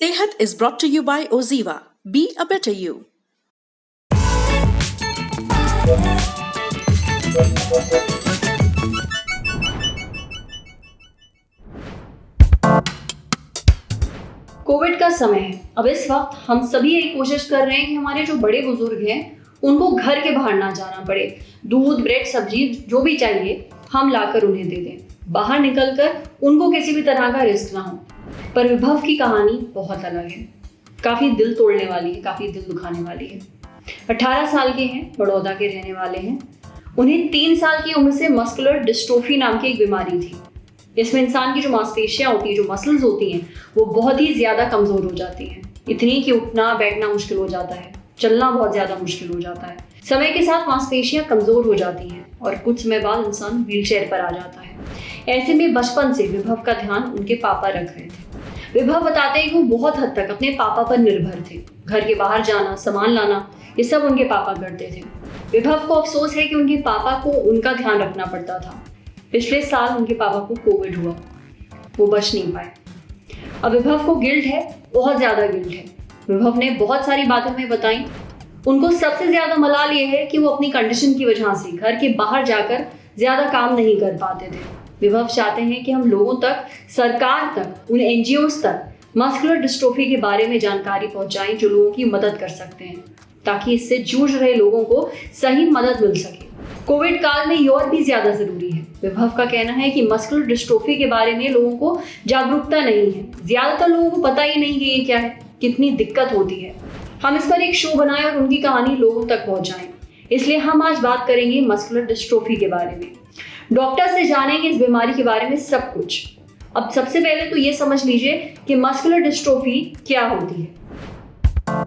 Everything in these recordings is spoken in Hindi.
Sehat is brought to you by Oziva. Be a better you. Covid का समय है। अब इस वक्त हम सभी यही कोशिश कर रहे हैं कि हमारे जो बड़े बुजुर्ग हैं उनको घर के बाहर ना जाना पड़े। दूध, ब्रेड, सब्जी जो भी चाहिए हम लाकर उन्हें दे दें। बाहर निकलकर उनको किसी भी तरह का रिस्क ना हो। पर विभव की कहानी बहुत अलग है, काफ़ी दिल तोड़ने वाली है, काफ़ी दिल दुखाने वाली है। 18 साल के हैं, बड़ौदा के रहने वाले हैं। उन्हें 3 साल की उम्र से मस्कुलर डिस्ट्रोफी नाम की एक बीमारी थी। इसमें इंसान की जो मांसपेशियां होती हैं, जो मसल्स होती हैं, वो बहुत ही ज़्यादा कमज़ोर हो जाती हैं। इतनी कि उठना बैठना मुश्किल हो जाता है, चलना बहुत ज़्यादा मुश्किल हो जाता है। समय के साथ मांसपेशियां कमज़ोर हो जाती हैं और कुछ समय बाद इंसान व्हीलचेयर पर आ जाता है। ऐसे में बचपन से विभव का ध्यान उनके पापा रख रहे थे। विभव बताते हैं कि वो बहुत हद तक अपने पापा पर निर्भर थे। घर के बाहर जाना, सामान लाना, ये सब उनके पापा करते थे। विभव को अफसोस है कि उनके पापा को उनका ध्यान रखना पड़ता था। पिछले साल उनके पापा को कोविड हुआ, वो बच नहीं पाए। अब विभव को गिल्ट है, बहुत ज़्यादा गिल्ट है। विभव ने बहुत सारी बातें हमें बताई। उनको सबसे ज़्यादा मलाल ये है कि वो अपनी कंडीशन की वजह से घर के बाहर जाकर ज़्यादा काम नहीं कर पाते थे। विभव चाहते हैं कि हम लोगों तक, सरकार तक, उन NGOs तक मस्कुलर डिस्ट्रोफी के बारे में जानकारी पहुंचाएं जो लोगों की मदद कर सकते हैं, ताकि इससे जूझ रहे लोगों को सही मदद मिल सके। कोविड काल में ये और भी ज़्यादा ज़रूरी है। विभव का कहना है कि मस्कुलर डिस्ट्रोफी के बारे में लोगों को जागरूकता नहीं है। ज़्यादातर लोगों को पता ही नहीं कि ये क्या है, कितनी दिक्कत होती है। हम इस पर एक शो बनाएं और उनकी कहानी लोगों तक पहुंचाएं। इसलिए हम आज बात करेंगे मस्कुलर डिस्ट्रोफी के बारे में। डॉक्टर से जानेंगे इस बीमारी के बारे में सब कुछ। अब सबसे पहले तो ये समझ लीजिए कि मस्कुलर डिस्ट्रोफी क्या होती है।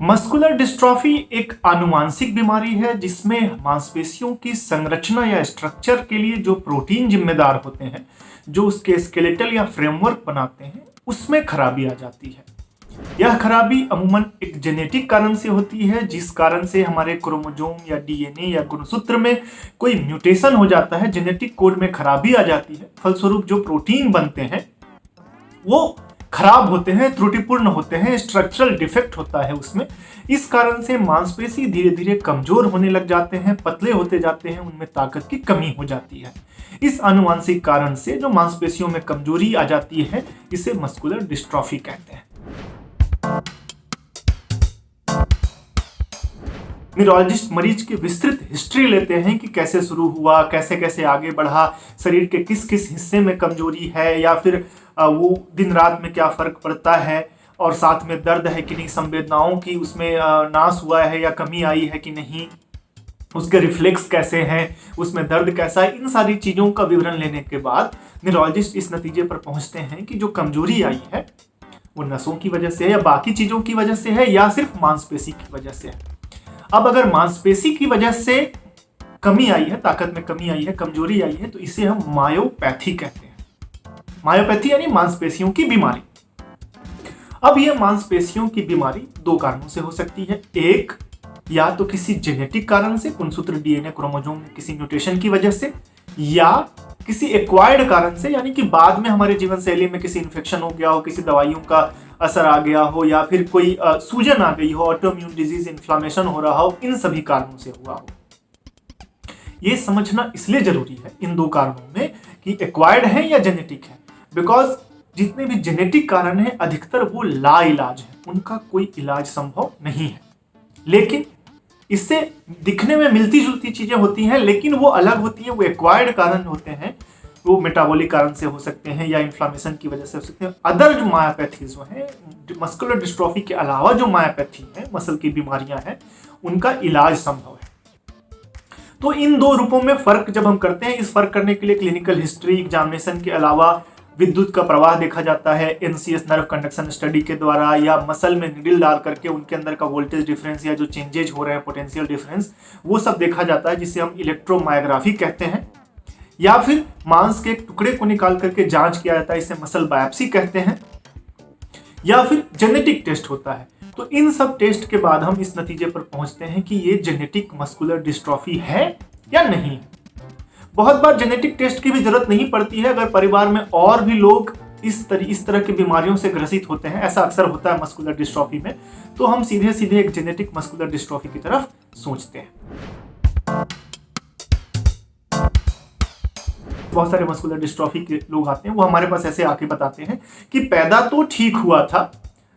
मस्कुलर डिस्ट्रॉफी एक आनुवांशिक बीमारी है जिसमें मांसपेशियों की संरचना या स्ट्रक्चर के लिए जो प्रोटीन जिम्मेदार होते हैं, जो उसके स्केलेटल या फ्रेमवर्क बनाते हैं, उसमें खराबी आ जाती है। यह खराबी अमूमन एक जेनेटिक कारण से होती है, जिस कारण से हमारे क्रोमोसोम या DNA या गुणसूत्र में कोई म्यूटेशन हो जाता है, जेनेटिक कोड में खराबी आ जाती है। फलस्वरूप जो प्रोटीन बनते हैं वो खराब होते हैं, त्रुटिपूर्ण होते हैं, स्ट्रक्चरल डिफेक्ट होता है उसमें। इस कारण से मांसपेशी धीरे धीरे कमजोर होने लग जाते हैं, पतले होते जाते हैं, उनमें ताकत की कमी हो जाती है। इस आनुवांशिक कारण से जो मांसपेशियों में कमजोरी आ जाती है, इसे मस्कुलर डिस्ट्रॉफी कहते हैं। न्यूरोलॉजिस्ट मरीज की विस्तृत हिस्ट्री लेते हैं कि कैसे शुरू हुआ, कैसे कैसे आगे बढ़ा, शरीर के किस किस हिस्से में कमजोरी है, या फिर वो दिन रात में क्या फर्क पड़ता है, और साथ में दर्द है कि नहीं, संवेदनाओं की उसमें नाश हुआ है या कमी आई है कि नहीं, उसके रिफ्लेक्स कैसे हैं, उसमें दर्द कैसा है। इन सारी चीज़ों का विवरण लेने के बाद न्यूरोलॉजिस्ट इस नतीजे पर पहुंचते हैं कि जो कमजोरी आई है वो नसों की वजह से है या बाकी चीज़ों की वजह से है या सिर्फ मांसपेशी की वजह से है। अब अगर मांसपेशी की वजह से कमी आई है, ताकत में कमी आई है, कमजोरी आई है, तो इसे हम मायोपैथी कहते हैं। मायोपैथी यानी मांसपेशियों की बीमारी। अब यह मांसपेशियों की बीमारी 2 कारणों से हो सकती है। एक, या तो किसी जेनेटिक कारण से, गुणसूत्र DNA क्रोमोसोम में किसी म्यूटेशन की वजह से, या किसी एक्वायर्ड कारण से, यानी कि बाद में हमारे जीवन शैली में किसी इन्फेक्शन हो गया हो, किसी दवाइयों का असर आ गया हो, या फिर कोई सूजन आ गई हो, ऑटोइम्यून डिजीज, इन्फ्लामेशन हो रहा हो, इन सभी कारणों से हुआ हो। ये समझना इसलिए जरूरी है इन 2 कारणों में कि एक्वायर्ड है या जेनेटिक है। बिकॉज जितने भी जेनेटिक कारण है अधिकतर वो लाइलाज है, उनका कोई इलाज संभव नहीं है। लेकिन इससे दिखने में मिलती जुलती चीजें होती हैं, लेकिन वो अलग होती हैं। वो एक्वायर्ड कारण होते हैं, वो मेटाबॉलिक कारण से हो सकते हैं या इन्फ्लामेशन की वजह से हो सकते हैं। अदर जो मायोपैथी जो है, मस्कुलर डिस्ट्रॉफी के अलावा जो मायोपैथी है, मसल की बीमारियां हैं, उनका इलाज संभव है। तो इन 2 रूपों में फर्क जब हम करते हैं, इस फर्क करने के लिए क्लिनिकल हिस्ट्री, एग्जामिनेशन के अलावा विद्युत का प्रवाह देखा जाता है NCS नर्व कंडक्शन स्टडी के द्वारा, या मसल में निडल डाल करके उनके अंदर का वोल्टेज डिफरेंस या जो चेंजेज हो रहे हैं, पोटेंशियल डिफरेंस, वो सब देखा जाता है, जिसे हम इलेक्ट्रोमायोग्राफी कहते हैं। या फिर मांस के एक टुकड़े को निकाल करके जांच किया जाता है, इसे मसल बायोप्सी कहते हैं। या फिर जेनेटिक टेस्ट होता है। तो इन सब टेस्ट के बाद हम इस नतीजे पर पहुंचते हैं कि ये जेनेटिक मस्कुलर डिस्ट्रॉफी है या नहीं है। बहुत बार जेनेटिक टेस्ट की भी जरूरत नहीं पड़ती है। अगर परिवार में और भी लोग इस तरह की बीमारियों से ग्रसित होते हैं, ऐसा अक्सर होता है मस्कुलर डिस्ट्रॉफी में, तो हम सीधे सीधे एक जेनेटिक मस्कुलर डिस्ट्रॉफी की तरफ सोचते हैं। बहुत सारे मस्कुलर डिस्ट्रॉफी के लोग आते हैं, वो हमारे पास ऐसे आके बताते हैं कि पैदा तो ठीक हुआ था,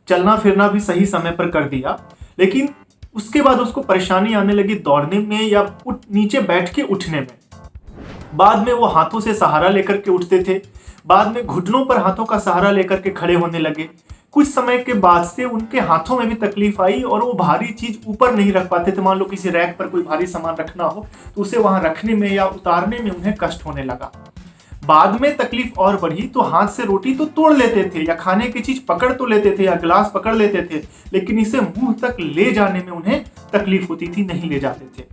चलना फिरना भी सही समय पर कर दिया, लेकिन उसके बाद उसको परेशानी आने लगी दौड़ने में या नीचे बैठ के उठने में। बाद में वो हाथों से सहारा लेकर के उठते थे, बाद में घुटनों पर हाथों का सहारा लेकर के खड़े होने लगे। कुछ समय के बाद से उनके हाथों में भी तकलीफ आई और वो भारी चीज ऊपर नहीं रख पाते थे। मान लो किसी रैक पर कोई भारी सामान रखना हो तो उसे वहां रखने में या उतारने में उन्हें कष्ट होने लगा। बाद में तकलीफ और बढ़ी तो हाथ से रोटी तो तोड़ लेते थे या खाने की चीज पकड़ तो लेते थे या गिलास पकड़ लेते थे, लेकिन इसे मुंह तक ले जाने में उन्हें तकलीफ होती थी, नहीं ले जाते थे।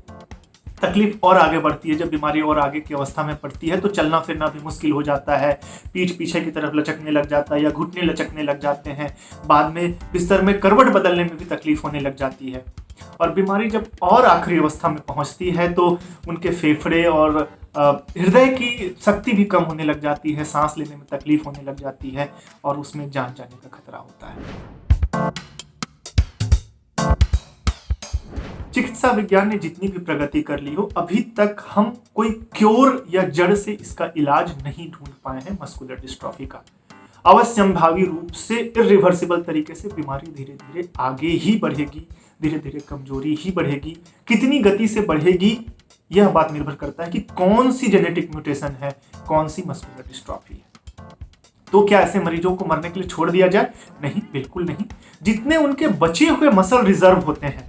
तकलीफ और आगे बढ़ती है, जब बीमारी और आगे की अवस्था में पड़ती है तो चलना फिरना भी मुश्किल हो जाता है, पीठ पीछे की तरफ लचकने लग जाता है या घुटने लचकने लग जाते हैं। बाद में बिस्तर में करवट बदलने में भी तकलीफ होने लग जाती है। और बीमारी जब और आखिरी अवस्था में पहुंचती है तो उनके फेफड़े और हृदय की शक्ति भी कम होने लग जाती है, सांस लेने में तकलीफ होने लग जाती है और उसमें जान जाने का खतरा होता है। चिकित्सा विज्ञान ने जितनी भी प्रगति कर ली हो, अभी तक हम कोई क्योर या जड़ से इसका इलाज नहीं ढूंढ पाए हैं मस्कुलर डिस्ट्रॉफी का। अवश्यंभावी रूप से इरिवर्सिबल तरीके से बीमारी धीरे धीरे आगे ही बढ़ेगी, धीरे धीरे कमजोरी ही बढ़ेगी। कितनी गति से बढ़ेगी यह बात निर्भर करता है कि कौन सी जेनेटिक म्यूटेशन है, कौन सी मस्कुलर डिस्ट्रॉफी है। तो क्या ऐसे मरीजों को मरने के लिए छोड़ दिया जाए? नहीं, बिल्कुल नहीं। जितने उनके बचे हुए मसल रिजर्व होते हैं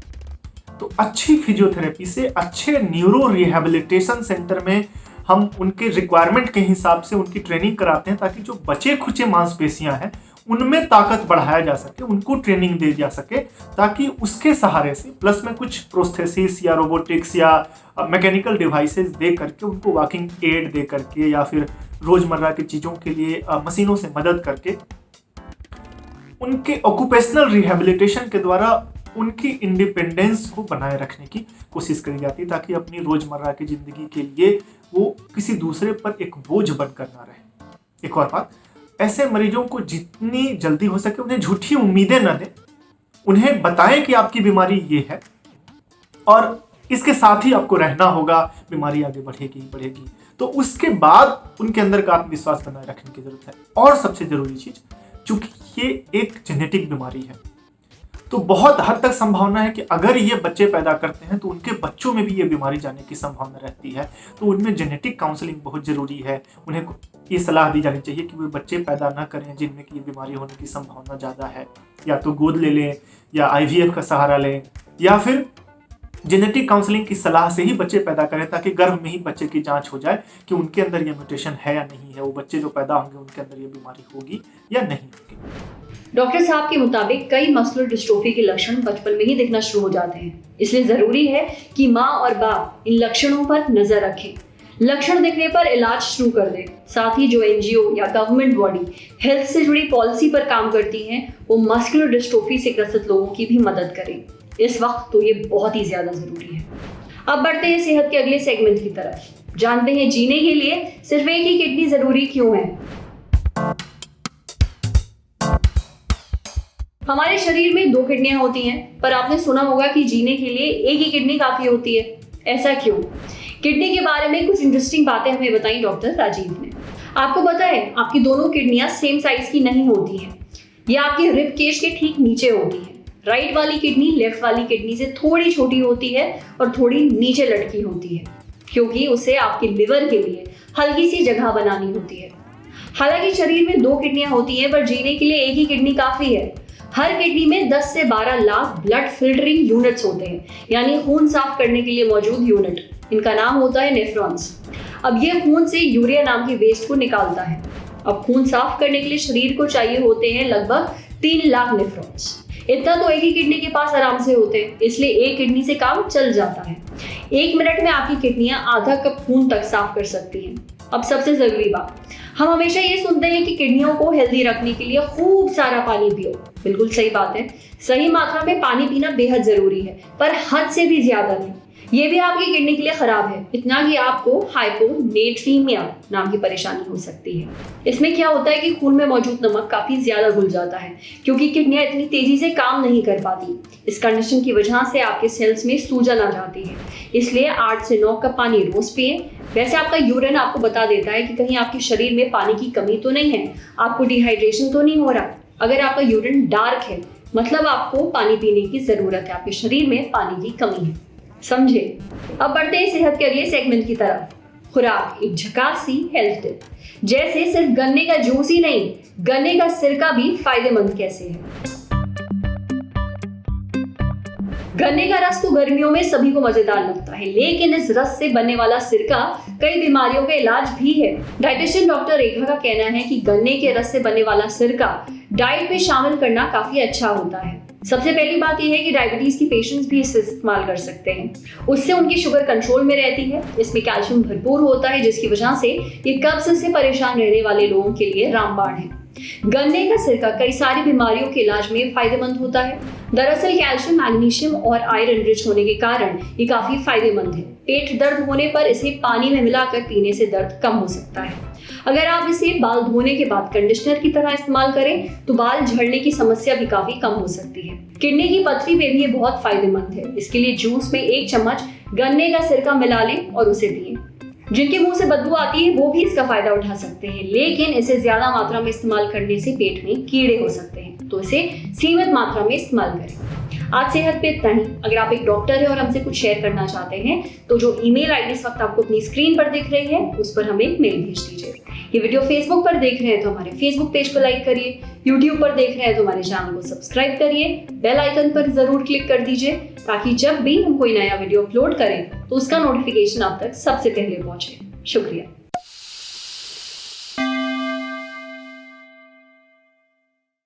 तो अच्छी फिजियोथेरेपी से, अच्छे न्यूरो रिहैबिलिटेशन सेंटर में हम उनके रिक्वायरमेंट के हिसाब से उनकी ट्रेनिंग कराते हैं ताकि जो बचे खुचे मांसपेशियां हैं उनमें ताकत बढ़ाया जा सके, उनको ट्रेनिंग दी जा सके, ताकि उसके सहारे से प्लस में कुछ प्रोस्थेसिस या रोबोटिक्स या मैकेनिकल डिवाइसेस दे करके, उनको वॉकिंग एड दे करके या फिर रोजमर्रा की चीज़ों के लिए मशीनों से मदद करके उनके ऑक्यूपेशनल रिहैबिलिटेशन के द्वारा उनकी इंडिपेंडेंस को बनाए रखने की कोशिश करी जाती है, ताकि अपनी रोजमर्रा की जिंदगी के लिए वो किसी दूसरे पर एक बोझ बनकर ना रहे। एक और बात, ऐसे मरीजों को जितनी जल्दी हो सके उन्हें झूठी उम्मीदें न दें, उन्हें बताएं कि आपकी बीमारी ये है और इसके साथ ही आपको रहना होगा, बीमारी आगे बढ़ेगी। तो उसके बाद उनके अंदर का आत्मविश्वास बनाए रखने की जरूरत है। और सबसे जरूरी चीज, चूंकि ये एक जेनेटिक बीमारी है तो बहुत हद तक संभावना है कि अगर ये बच्चे पैदा करते हैं तो उनके बच्चों में भी ये बीमारी जाने की संभावना रहती है। तो उनमें जेनेटिक काउंसलिंग बहुत जरूरी है। उन्हें ये सलाह दी जानी चाहिए कि वे बच्चे पैदा ना करें जिनमें की ये बीमारी होने की संभावना ज़्यादा है, या तो गोद ले लें या IVF का सहारा लें या फिर जेनेटिक काउंसलिंग की सलाह से ही बच्चे पैदा करें, ताकि गर्भ में ही बच्चे की जांच हो जाए कि उनके अंदर ये म्यूटेशन है या नहीं है, वो बच्चे जो पैदा होंगे उनके अंदर ये बीमारी होगी या नहीं होगी। डॉक्टर साहब के मुताबिक कई मस्कुलर डिस्ट्रोफी के लक्षण बचपन में ही दिखना शुरू हो जाते हैं, इसलिए जरूरी है कि माँ और बाप इन लक्षणों पर नजर रखें। लक्षण दिखने पर इलाज शुरू कर दें। साथ ही जो NGO या गवर्नमेंट बॉडी हेल्थ से जुड़ी पॉलिसी पर काम करती हैं, वो मस्कुलर डिस्ट्रोफी से ग्रसित लोगों की भी मदद करें। इस वक्त तो ये बहुत ही ज्यादा जरूरी है। अब बढ़ते हैं सेहत के अगले सेगमेंट की तरफ। जानते हैं जीने के लिए सिर्फ एक ही किडनी जरूरी क्यों है। हमारे शरीर में 2 किडनियां होती हैं, पर आपने सुना होगा कि जीने के लिए एक ही किडनी काफी होती है। ऐसा क्यों? किडनी के बारे में कुछ इंटरेस्टिंग बातें हमें बताई डॉक्टर राजीव ने। आपको पता है, आपकी दोनों किडनियां सेम साइज की नहीं होती हैं। ये आपके रिब केज के ठीक नीचे होती है। राइट वाली किडनी लेफ्ट वाली किडनी से थोड़ी छोटी होती है और थोड़ी नीचे लटकी होती है, क्योंकि उसे आपके लिवर के लिए हल्की सी जगह बनानी होती है। हालांकि शरीर में 2 किडनियां होती हैं, पर जीने के लिए एक ही किडनी काफी है। हर किडनी में 10 से 12 लाख ब्लड फिल्टरिंग यूनिट्स होते हैं, यानी खून साफ करने के लिए मौजूद यूनिट। इनका नाम होता है नेफ्रॉन्स। अब ये खून से यूरिया नाम की वेस्ट को निकालता है। अब खून साफ करने के लिए शरीर को चाहिए होते हैं लगभग 3 लाख नेफ्रॉन्स। इतना तो एक ही किडनी के पास आराम से होते हैं, इसलिए एक किडनी से काम चल जाता है। 1 मिनट में आपकी किडनियां आधा कप खून तक साफ कर सकती हैं। अब सबसे जरूरी बात, हम हमेशा ये सुनते हैं कि किडनियों को हेल्दी रखने के लिए खूब सारा पानी पियो। बिल्कुल सही बात है, सही मात्रा में पानी पीना बेहद जरूरी है, पर हद से भी ज्यादा नहीं। ये भी आपकी किडनी के लिए खराब है, इतना कि आपको हाइपोनेट्रीमिया नाम की परेशानी हो सकती है। इसमें क्या होता है कि खून में मौजूद नमक काफी ज्यादा घुल जाता है, क्योंकि किडनियां इतनी तेजी से काम नहीं कर पाती। इस कंडीशन की वजह से आपके सेल्स में सूजन आ जाती है, इसलिए 8 से 9 कप पानी रोज पिए। वैसे आपका यूरिन आपको बता देता है कि कहीं आपके शरीर में पानी की कमी तो नहीं है, आपको डिहाइड्रेशन तो नहीं हो रहा। अगर आपका यूरिन डार्क है मतलब आपको पानी पीने की जरूरत है, आपके शरीर में पानी की कमी है, समझे। अब बढ़ते हैं सेहत के अगले सेगमेंट की तरफ, खुराक, एक झकास सी हेल्थ टिप। जैसे सिर्फ गन्ने का जूस ही नहीं, गन्ने का सिरका भी फायदेमंद कैसे है। गन्ने का रस तो गर्मियों में सभी को मजेदार लगता है, लेकिन इस रस से बनने वाला सिरका कई बीमारियों का इलाज भी है। डाइटिशियन डॉक्टर रेखा का कहना है कि गन्ने के रस से बनने वाला सिरका डाइट में शामिल करना काफी अच्छा होता है। सबसे पहली बात यह है कि डायबिटीज की पेशेंट्स भी इसे इस्तेमाल कर सकते हैं, उससे उनकी शुगर कंट्रोल में रहती है। इसमें कैल्शियम भरपूर होता है, जिसकी वजह से ये कब्ज से परेशान रहने वाले लोगों के लिए रामबाण है। गन्ने का सिरका कई सारी बीमारियों के इलाज में फायदेमंद होता है। दरअसल कैल्शियम, मैग्नीशियम और आयरन रिच होने के कारण ये काफी फायदेमंद है। पेट दर्द होने पर इसे पानी में मिलाकर पीने से दर्द कम हो सकता है। अगर आप इसे बाल धोने के बाद कंडीशनर की तरह इस्तेमाल करें तो बाल झड़ने की समस्या भी काफी कम हो सकती है। किडनी की पथरी में भी ये बहुत फायदेमंद है। इसके लिए जूस में 1 चम्मच गन्ने का सिरका मिला लें और उसे पिएं। जिनके मुंह से बदबू आती है वो भी इसका फायदा उठा सकते हैं, लेकिन इसे ज्यादा मात्रा में इस्तेमाल करने से पेट में कीड़े हो सकते हैं, तो इसे सीमित मात्रा में इस्तेमाल करें। आज सेहत पे इतना ही। अगर आप एक डॉक्टर हैं और हमसे कुछ शेयर करना चाहते हैं तो जो ईमेल आईडी इस वक्त आपको अपनी स्क्रीन पर दिख रही है उस पर हमें एक मेल भेज दीजिए। ये वीडियो फेसबुक पर देख रहे हैं तो हमारे फेसबुक पेज को लाइक करिए, यूट्यूब पर देख रहे हैं तो हमारे चैनल को सब्सक्राइब करिए, बेल आइकन पर जरूर क्लिक कर दीजिए ताकि जब भी हम कोई नया वीडियो अपलोड करें तो उसका नोटिफिकेशन आप तक सबसे पहले पहुंचे। शुक्रिया।